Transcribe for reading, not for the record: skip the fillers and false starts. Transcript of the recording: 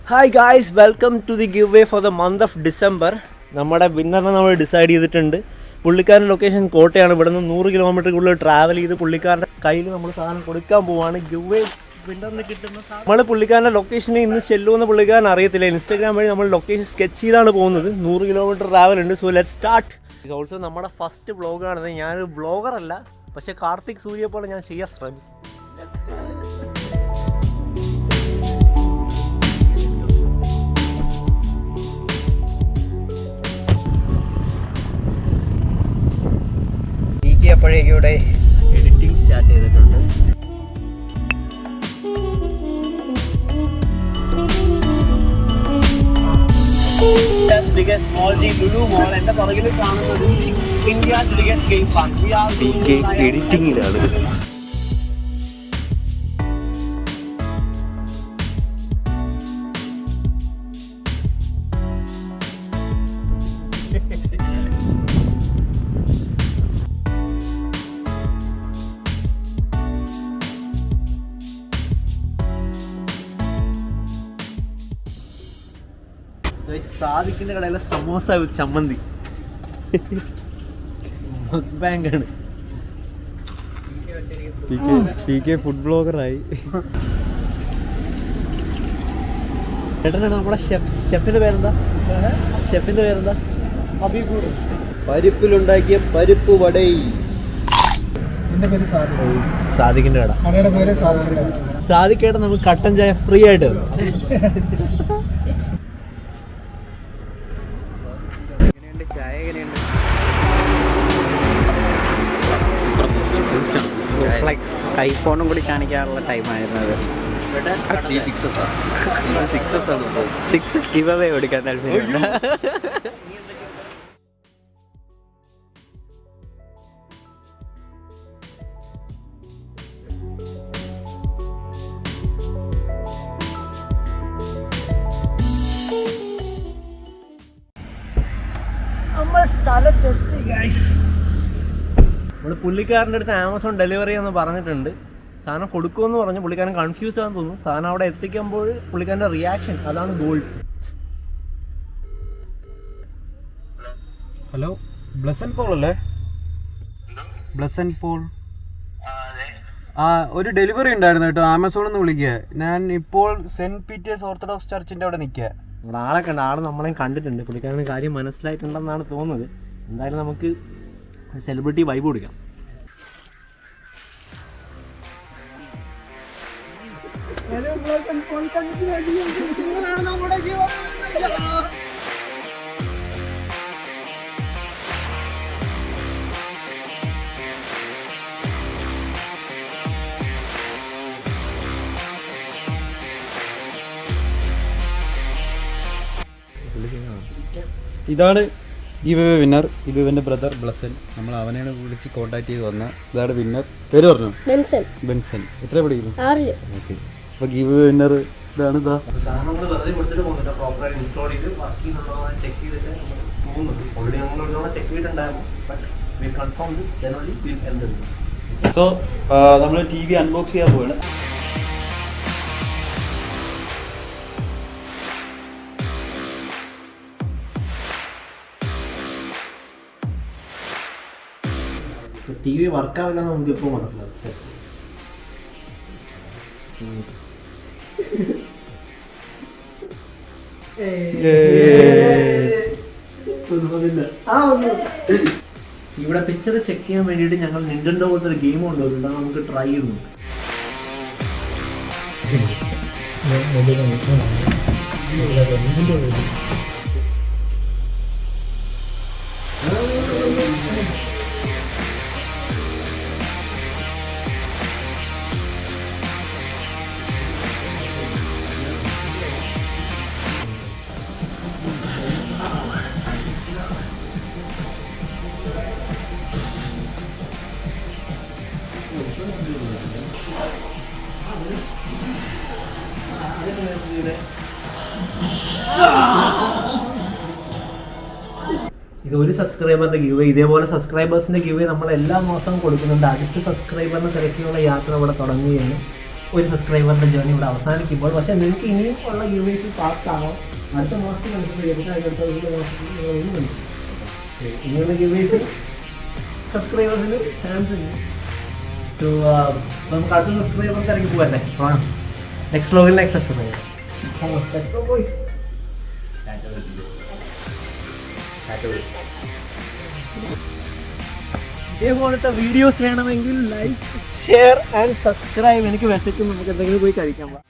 Hi guys, welcome to the giveaway for the month of December. നമ്മുടെ വിന്നറിനെ നമ്മൾ decide ചെയ്തിട്ടുണ്ട്. പുള്ളിക്കാരൻ്റെ ലൊക്കേഷൻ കോട്ടയാണ്. ഇവിടെ നിന്ന് 100 കിലോമീറ്റർ കൂടുതൽ ട്രാവൽ ചെയ്ത് പുള്ളിക്കാരൻ്റെ കയ്യിൽ നമ്മൾ സാധനം കൊടുക്കാൻ പോവാണ്. ഗിവ് വേ വിന്നറിന് കിട്ടുന്ന നമ്മൾ പുള്ളിക്കാരൻ്റെ ലൊക്കേഷനിൽ ഇന്ന് ചെല്ലുമെന്ന് പുള്ളിക്കാരൻ അറിയത്തില്ല. ഇൻസ്റ്റാഗ്രാം വഴി നമ്മൾ ലൊക്കേഷൻ സ്കെച്ച് ചെയ്താണ് പോകുന്നത്. 100 കിലോമീറ്റർ ട്രാവൽ ഉണ്ട്. So let start. ഇത് ഓൾസോ നമ്മുടെ ഫസ്റ്റ് വ്ളോഗാണിത്. ഞാനൊരു വ്ളോഗറല്ല, പക്ഷേ കാർത്തിക് സൂര്യ പോലെ ഞാൻ ചെയ്യാൻ ശ്രമിക്കും. അപ്പോഴേക്കും ഇവിടെ എഡിറ്റിംഗ് സ്റ്റാർട്ട് ചെയ്തിട്ടുണ്ട്. Biggest mall, the Lulu Mall. എന്റെ പുറകിൽ കാണുന്നത് ഇന്ത്യസ് ബിഗസ്റ്റ് ഗെയിം പാർക്ക്. എഡിറ്റിംഗിലാണ്. സാധിക്കുന്ന കടയിലെ സമോസ ചമ്മന്തി ബാങ്കാണ്. ഫുഡ് ബ്ലോഗറായി. ചേട്ടനാണ് നമ്മുടെ ഷെഫിന്റെ പേരെന്താ? പരിപ്പിലുണ്ടാക്കിയ പരിപ്പ് വടൈ. എന്റെ പേര് സാദിക്കിന്റെ കട. കടയുടെ പേര് സാദിക്കേട്ടൻ നമുക്ക് കട്ടൻ ചായ ഫ്രീ ആയിട്ട്. ഐഫോണും കൂടി കാണിക്കാനുള്ള ടൈമായിരുന്നു അത്. സിക്സസ് ഗിവ് അവേ കൊടുക്കാൻ താല്പര്യമുണ്ട്. നമ്മൾ പുള്ളിക്കാരൻ്റെ അടുത്ത് ആമസോൺ ഡെലിവറി എന്ന് പറഞ്ഞിട്ടുണ്ട്. സാധനം കൊടുക്കുമെന്ന് പറഞ്ഞു. പുള്ളിക്കാരൻ കൺഫ്യൂസ്ഡ് ആണെന്ന് തോന്നുന്നു. സാധനം അവിടെ എത്തിക്കുമ്പോൾ പുള്ളിക്കാരൻ്റെ റിയാക്ഷൻ, അതാണ് ഗോൾഡ്. ഹലോ, ബ്ലസൻ പോൾ അല്ലേ? ബ്ലസൻ പോൾ. ഒരു ഡെലിവറി ഉണ്ടായിരുന്നു കേട്ടോ, ആമസോണിൽ നിന്ന് വിളിക്കുക. ഞാൻ ഇപ്പോൾ സെന്റ് പീറ്റേഴ്സ് ഓർത്തഡോക്സ് ചർച്ചിൻ്റെ അവിടെ നിൽക്കുക. ഇവിടെ ആളെ കണ്ട, ആൾ നമ്മളെയും കണ്ടിട്ടുണ്ട്. പുള്ളിക്കാരന് കാര്യം മനസ്സിലായിട്ടുണ്ടെന്നാണ് തോന്നുന്നത്. എന്തായാലും നമുക്ക് സെലിബ്രിറ്റി വൈബ് കൊടുക്കാം. ഇതാണ് ഗിവ് അവേ വിന്നർ. ഇത് ഇവന്റെ ബ്രദർ ബ്ലസൻ. നമ്മൾ അവനെയാണ് വിളിച്ച് കോൺടാക്ട് ചെയ്ത് വന്ന. ഇതാണ് വിന്നർ. പേര് പറഞ്ഞു? ബെൻസൻ. എത്ര പഠിക്കുന്നു? ഓക്കെ. അപ്പോൾ ഗിവ് അവേ വിന്നർ ഇതാണ്. സോ നമ്മൾ TV അൺബോക്സ് ചെയ്യാൻ പോവാണ്. TV വർക്കാവില്ലെന്ന് നമുക്ക് ഇപ്പോൾ മനസ്സിലാവും. ഇവിടെ പിക്ചർ ചെക്ക് ചെയ്യാൻ വേണ്ടിയിട്ട് ഞങ്ങൾ നിന്റെണ്ടോ പോലത്തെ ഒരു ഗെയിം കൊണ്ടുവരുന്നുണ്ട്. നമുക്ക് ട്രൈ ചെയ്ത് നോക്കാം. ഇത് ഒരു സബ്സ്ക്രൈബറിന്റെ ഗിവ്. ഇതേപോലെ സബ്സ്ക്രൈബേഴ്സിന്റെ ഗിവ് നമ്മൾ എല്ലാ മാസവും കൊടുക്കുന്നുണ്ട്. അടുത്ത സബ്സ്ക്രൈബറിനെ സെലക്ട് ചെയ്യാനുള്ള യാത്ര ഇവിടെ തുടങ്ങുകയാണ്. ഒരു സബ്സ്ക്രൈബറിൻ്റെ ജേർണി ഇവിടെ അവസാനിക്കുമ്പോൾ. പക്ഷേ നിങ്ങൾക്ക് ഇനിയും ഉള്ള ഗിവേസിൽ പാസ്സാവാം. അടുത്ത മാസത്തിൽ നമുക്ക് ഇനിയുള്ള ഗിവേസിൽ സബ്സ്ക്രൈബേഴ്സിന് ചാൻസ് ഉണ്ട്. സോ നമുക്ക് അടുത്ത സബ്സ്ക്രൈബർക്ക് ഇറങ്ങി പോകല്ലേ. നെക്സ്റ്റ് വ്ലോഗിൽ നെക്സ്റ്റ് സബ്സ്ക്രൈബർ. ഇതേപോലത്തെ വീഡിയോസ് വേണമെങ്കിൽ ലൈക്ക് ഷെയർ ആൻഡ് സബ്സ്ക്രൈബ്. എനിക്ക് വിശക്കും, നമുക്ക് എന്തെങ്കിലും പോയി കഴിക്കാൻ പോകാം.